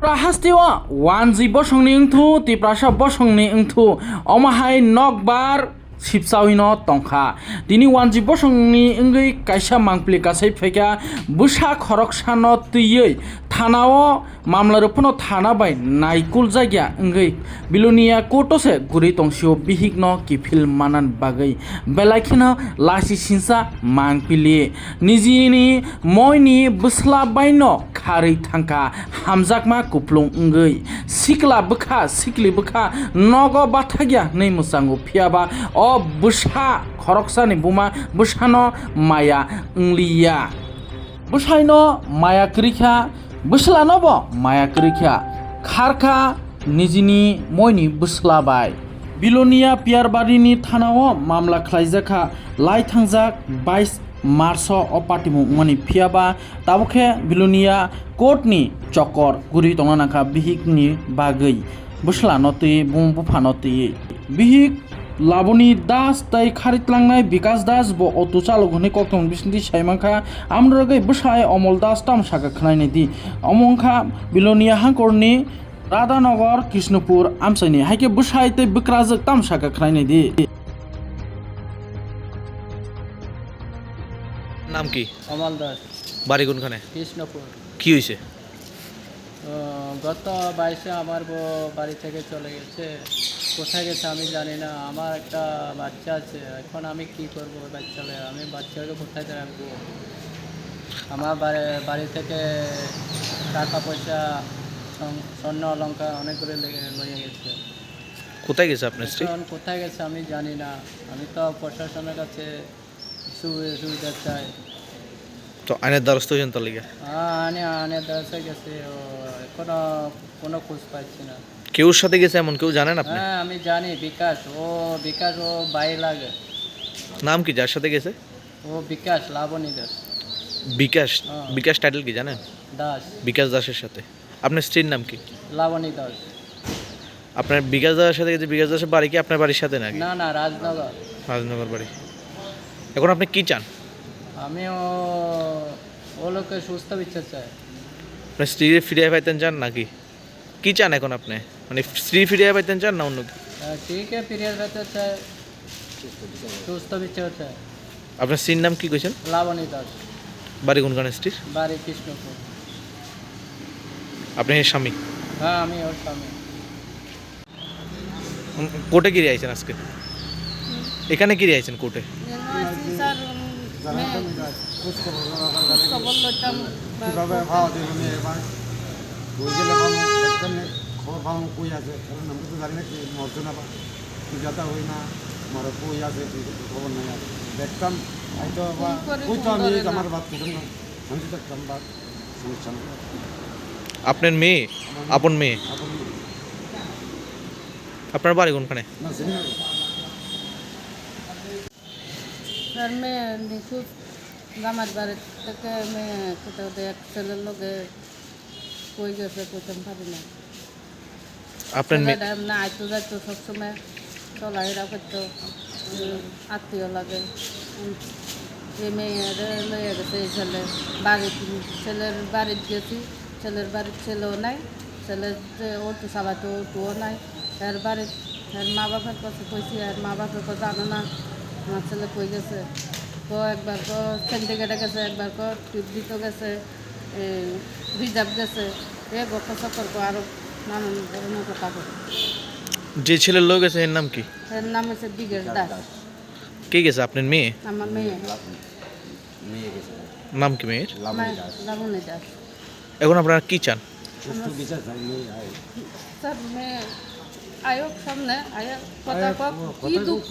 Prahastiwa wanji bosongni engthu ti prasa bosongni engthu omahai nokbar sipsawino tongkha tini wanji bosongni engui kaisa mangpili kasai phaika busa khoroksano tiyei thanao mamlarupno thana bai naikul jagya engui bilunia kotose guri tongsio bihigno kifil manan bagai belakhino lasi sinsa mangpili nijini moini busla baino khari thangka hamjakma kuplung engui sikla bukha sikli bukha nogo bathagya nei musangu phiaba o busa khoroksani buma busano maya engliya busaino maya krikha buslano bo maya krikha kharkha nijini moini buslabai bilonia piarbarini thanao mamla khlaijaka lai thangjak 22 Marso opatimu mani phiaba tabukhe bilonia courtni chokor guri tongnaka bihikni bagui buslano tui bum bufano tui bihik Laboni Das tai kharitlangnai Vikas Das bo auto chalogni koktong bisni saimangkha amrogai busai Omol Das tam saka khnaini di omongkha bilonia hangkorni Radhanagar Krishnapur amsaini haike busai tai bikrajak tam saka khnaini di নাম কি? অমল দাস। বাড়ি কোনখানে? কৃষ্ণপুর। কি হয়েছে? গত 22-এ আমার বাড়ি থেকে চলে গেছে। কোথায় গেছে আমি জানি না। আমার একটা বাচ্চা আছে, এখন আমি কি করব ওই বাচ্চাকে? আমি বাচ্চাকে কোথায় রাখবো? আমার বাড়ি থেকে টাকা পয়সা স্বর্ণ অলঙ্কার অনেকগুলো লয়ে গেছে। কোথায় গেছে আপনার স্ত্রী? কোথায় গেছে আমি জানি না। আমি তো প্রশাসনের কাছে সুবিধা চাই। তো আইনের দ্বারস্থ হয়েছেন তার লিগে? আইনের দ্বারস্থ গেছে, এখনো কোনো খোঁজ পাচ্ছি না। কেউর সাথে গেছে এমন কেউ জানেন আপনি? হ্যাঁ আমি জানি, বিকাশ ও বাই লাগে। নাম কি যার সাথে গেছে? ও বিকাশ, লাবণী দাস। বিকাশ টাইটেল কি জানেন? দাস। বিকাশ দাসের সাথে। আপনার স্ত্রীর নাম কি? লাবণী দাস। আপনার বিকাশ দাসের সাথে গেছে, বিকাশ দাসের বাড়ি কি আপনার বাড়ির সাথে নাকি? না রাজনগর। রাজনগর বাড়ি। এখন আপনি কি চান? আমি ও লোককে সুস্থ বিচার চাই। আপনার স্ত্রী ফিরিয়ে পাইতেন চান নাকি কি চান এখন আপনি? মানে স্ত্রী ফিরিয়ে পাইতেন চান না অন্য? ঠিক আছে, ফিরিয়ে পেতে চাই, সুস্থ বিচার চাই। আপনার স্ত্রীর নাম কি কইছেন? লাবণী দাস। বাড়ি কোনখানে স্ত্রীর? বাড়ি কৃষ্ণপুর। আপনি এর স্বামী? হ্যাঁ আমি ওর স্বামী। কোর্টে গিয়ে আইছেন আজকে? এখানে গিয়ে আইছেন কোর্টে? কিভাবে ভাড়া দেব নিয়ে এবার ওই গেলে খবর পাবো কই আছে, আমি তো জানি না কি মরছে না বা পূজাটা হই না মরে কই আছে খবর নেই। আর দেখতাম হয়তো বা ওই তো আমি আমার বাদ করতাম না, আমি তো দেখতাম বা সমস্যা না। আপনার মেয়ে? আপন মেয়ে? আপনার বাড়ি কোনখানে? না চিনি না। আর মেয়ে নিখুঁজ আমার বাড়ি থেকে মেয়ে কোথাও এক ছেলের লোকে কই গেছে কোথাও পারি না। আপনার মেয়ে না আইতো যাইতো সবসময় চলাফেরা করতো, আত্মীয় লাগে। এই মেয়ের লইয়া গেছে এই ছেলের বাড়িতে গেছি, ছেলের বাড়ির ছেলেও নাই, ছেলের যে অটো চালাতো অটোও নাই। এর বাড়ির মা বাবার কাছে কইছি, আর মা বাবার কাছে জানো না আমার ছেলে কই গেছে। একবার সিন্ডিকেটে গেছে, একবার টিপ দিতে গেছে, রিজার্ভ গেছে, বক্তা চক্কর আরও নানান ধরনের কথা বলে। যে ছেলের লোক আছে এর নাম কি? এর নাম হচ্ছে বিকাশ দাস। কে গেছে? আপনার মেয়ে? আমার মেয়ে। নাম কি মেয়ের? লাবণী দাস। এখন আপনারা কি চান? স্যার মেয়ে আয়োগ সামনে আয়োগ কথা কি দুঃখ